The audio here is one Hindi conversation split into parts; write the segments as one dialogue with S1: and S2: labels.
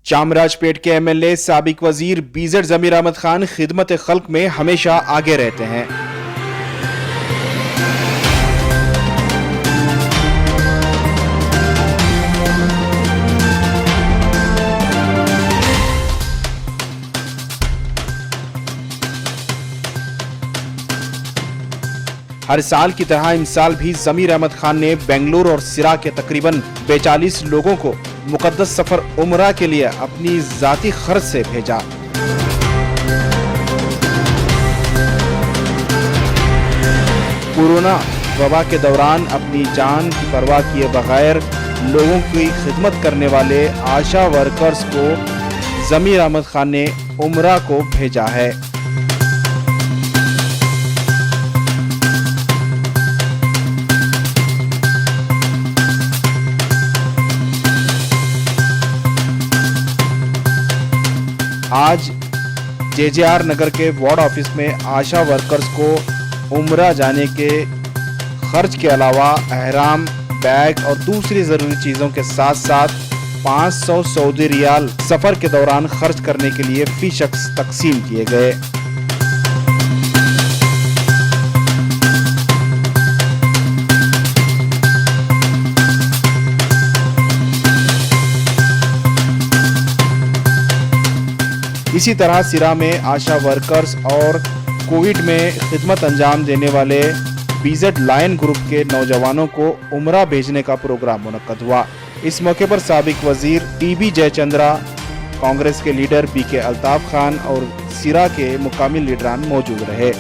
S1: चामराजपेट के एमएलए साबिक वजीर बीजेड जमीर अहमद खान खिदमत खल्क में हमेशा आगे रहते हैं। हर साल की तरह इस साल भी जमीर अहमद खान ने बेंगलुरु और सिरा के तकरीबन 42 लोगों को मुकद्दस सफर उम्रा के लिए अपनी जाती खर्च से भेजा। कोरोना वबा के दौरान अपनी जान की परवाह किए बगैर लोगों की खिदमत करने वाले आशा वर्कर्स को जमीर अहमद खान ने उम्रा को भेजा है। आज जेजेआर नगर के वार्ड ऑफिस में आशा वर्कर्स को उम्रा जाने के खर्च के अलावा एहराम, बैग और दूसरी जरूरी चीजों के साथ साथ 500 सऊदी रियाल सफर के दौरान खर्च करने के लिए फी शख्स तकसीम किए गए। इसी तरह सिरा में आशा वर्कर्स और कोविड में खिदमत अंजाम देने वाले बीजेड लायन ग्रुप के नौजवानों को उम्रा भेजने का प्रोग्राम मुनक्कद हुआ। इस मौके पर साबिक वजीर टीबी जयचंद्रा, कांग्रेस के लीडर बीके अल्ताफ खान और सिरा के मुकामी लीडरान मौजूद रहे।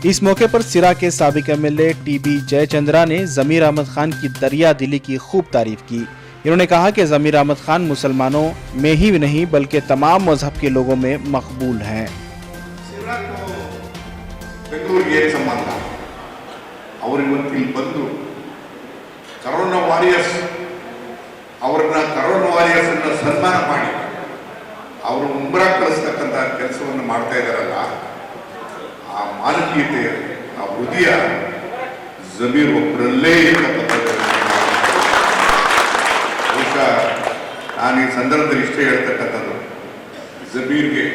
S1: इस मौके पर सिरा के साबिक एमएलए टीबी जयचंद्रा ने जमीर अहमद खान की दरिया दिली की खूब तारीफ की। इन्होंने कहा कि जमीर अहमद खान मुसलमानों में ही नहीं बल्कि तमाम मजहब के लोगों में मकबूल हैं।
S2: ಆ ಮಾನವೀಯತೆ, ಆ ಹೃದಯ ಜಮೀರ್ ಒಬ್ಬರಲ್ಲೇ ನಾನು ಈ ಸಂದರ್ಭದಲ್ಲಿ ಇಷ್ಟೇ ಹೇಳ್ತಕ್ಕಂಥದ್ದು, ಜಮೀರ್ಗೆ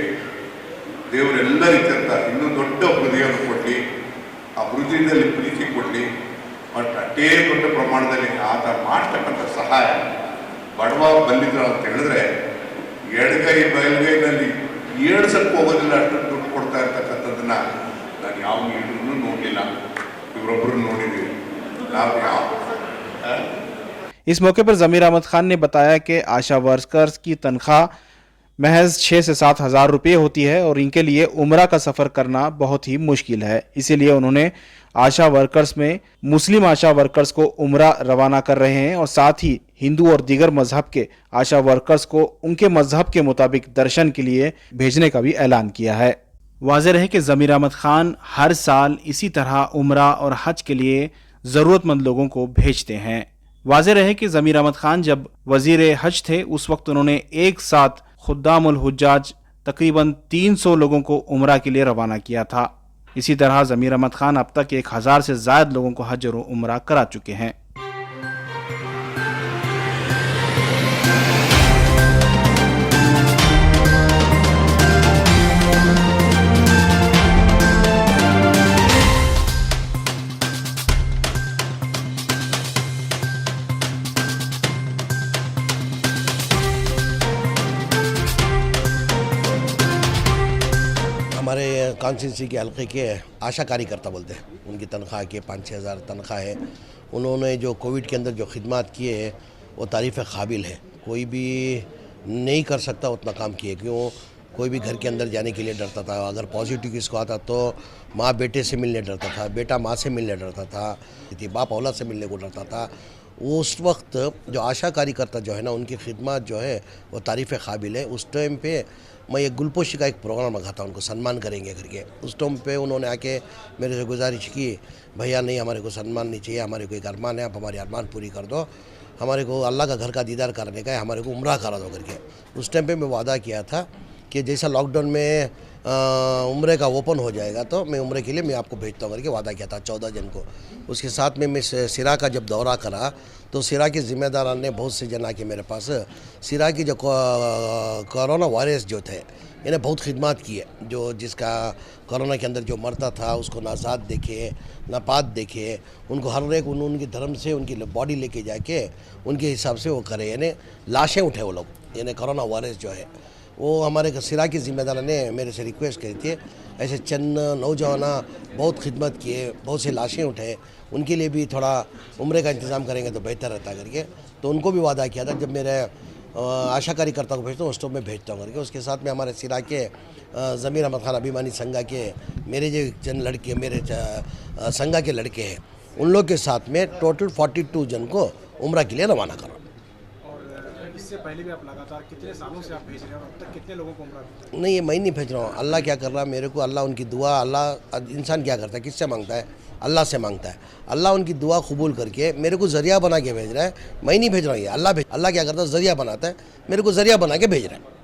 S2: ದೇವರೆಲ್ಲ ರೀತಿಯಂತ ಇನ್ನೂ ದೊಡ್ಡ ಹೃದಯವನ್ನು ಕೊಡಲಿ, ಆ ಹೃದಯದಲ್ಲಿ ಪ್ರೀತಿ ಕೊಡಲಿ, ಬಟ್ ಅಷ್ಟೇ ದೊಡ್ಡ ಪ್ರಮಾಣದಲ್ಲಿ ಆತ ಮಾಡ್ತಕ್ಕಂಥ ಸಹಾಯ ಬಡವ ಬಲ್ಲಿದ್ರು ಅಂತ ಹೇಳಿದ್ರೆ ಎಡಗೈ ಬಯಲುಗೈನಲ್ಲಿ ಏಳ್ಸಕ್ಕೆ ಹೋಗೋದಿಲ್ಲ, ಅಷ್ಟು ದುಡ್ಡು ಕೊಡ್ತಾ ಇರ್ತಕ್ಕಂಥದ್ದನ್ನ ನಾನು ಯಾವ ಲೀಡರ್ನೂ ನೋಡಲಿಲ್ಲ, ಇವರೊಬ್ಬರು ನೋಡಿದ್ದೀವಿ ನಾವು ಯಾವ।
S1: इस मौके पर जमीर अहमद खान ने बताया कि आशा वर्कर्स की तनख्वाह महज 6 से 7 हज़ार रुपये होती है और इनके लिए उम्रा का सफ़र करना बहुत ही मुश्किल है। इसीलिए उन्होंने आशा वर्कर्स में मुस्लिम आशा वर्कर्स को उम्रा रवाना कर रहे हैं और साथ ही हिंदू और दीगर मजहब के आशा वर्कर्स को उनके मजहब के मुताबिक दर्शन के लिए भेजने का भी ऐलान किया है। वाज़ेह है कि जमीर अहमद खान हर साल इसी तरह उम्रा और हज के लिए ज़रूरतमंद लोगों को भेजते हैं। वाज़ेह रहे कि ज़मीर अहमद खान जब वज़ीर हज थे उस वक्त उन्होंने एक साथ खुद्दामुल हुज्जाज तकरीबन 300 लोगों को उम्रा के लिए रवाना किया था। इसी तरह ज़मीर अहमद खान अब तक 1000 से ज़ायद लोगों को हज और उम्रा करा चुके हैं।
S3: हमारे कॉन्स्टिट्यूंसी के हल्के के आशा कार्यकर्ता बोलते हैं, उनकी तनख्वाह के 5-6 हज़ार तनख्वाह है। उन्होंने जो कोविड के अंदर जो खिदमत किए है वो तारीफ़ काबिल है। कोई भी नहीं कर सकता उतना काम किए, क्यों कोई भी घर के अंदर जाने के लिए डरता था। अगर पॉजिटिव किसको आता तो माँ बेटे से मिलने डरता था, बेटा माँ से मिलने डरता था, बाप औलाद से मिलने को डरता था। उस वक्त जो आशा कार्यकर्ता जो है ना, उनकी खिदमत जो है वो तारीफ़ काबिल है। उस टाइम पे मैं एक गुलपोशी का एक प्रोग्राम रखा था, उनको सम्मान करेंगे करके। उस टाइम पे उन्होंने आके मेरे से गुजारिश की, भैया नहीं, हमारे को सम्मान नहीं चाहिए, हमारे को एक अरमान है, आप हमारी अरमान पूरी कर दो, हमारे को अल्लाह का घर का दीदार करने का है, हमारे को उम्रा करा दो करके। उस टाइम पे मैं वादा किया था कि जैसा लॉकडाउन में उम्रे का ओपन हो जाएगा तो मैं उम्रे के लिए मैं आपको भेजता हूँ करके वादा किया था 14 जन को। उसके साथ में मैं सिरा का जब दौरा करा तो सिरा के ज़िम्मेदार ने बहुत से जन आके मेरे पास सिरा की जो कोरोना वायरस जो थे इन्हें बहुत खिदमत की है। जो जिसका कोरोना के अंदर जो मरता था उसको ना ज़ात देखे ना पात देखे, उनको हर एक उनके धर्म से उनकी बॉडी लेके जाके उनके हिसाब से वो करे, यानी लाशें उठे वो लोग, यानी कोरोना वायरस जो है वो हमारे सिरा की ज़िम्मेदार ने मेरे से रिक्वेस्ट करी थी, ऐसे चंद नौजवान बहुत खिदमत किए, बहुत से लाशें उठे, उनके लिए भी थोड़ा उम्रे का इंतज़ाम करेंगे तो बेहतर रहता करके। तो उनको भी वादा किया था, जब मेरे आशा कार्यकर्ता को भेजता हूँ उस तो मैं भेजता हूँ करके। उसके साथ में हमारे सिरा के ज़मीर अहमद खान अभिमानी संघा के मेरे जो चंद लड़के, मेरे संघा के लड़के हैं, उन लोग के साथ में टोटल 42 जन को उम्रा के लिए रवाना करा।
S1: इससे पहले भी आप लगातार कितने सालों से आप भेज रहे हो, अब तक कितने लोगों को उम्रा भेजा?
S3: नहीं, ये मैं नहीं भेज रहा हूँ, अल्लाह क्या कर रहा है मेरे को, अल्लाह उनकी दुआ, अल्लाह इंसान क्या करता है, किससे मांगता है, अल्लाह से मांगता है। अल्लाह उनकी दुआ कबूल करके मेरे को ज़रिया बना के भेज रहा है, मैं नहीं भेज रहा हूँ, ये अल्लाह क्या करता है, ज़रिया बनाता है, मेरे को ज़रिया बना के भेज रहा है।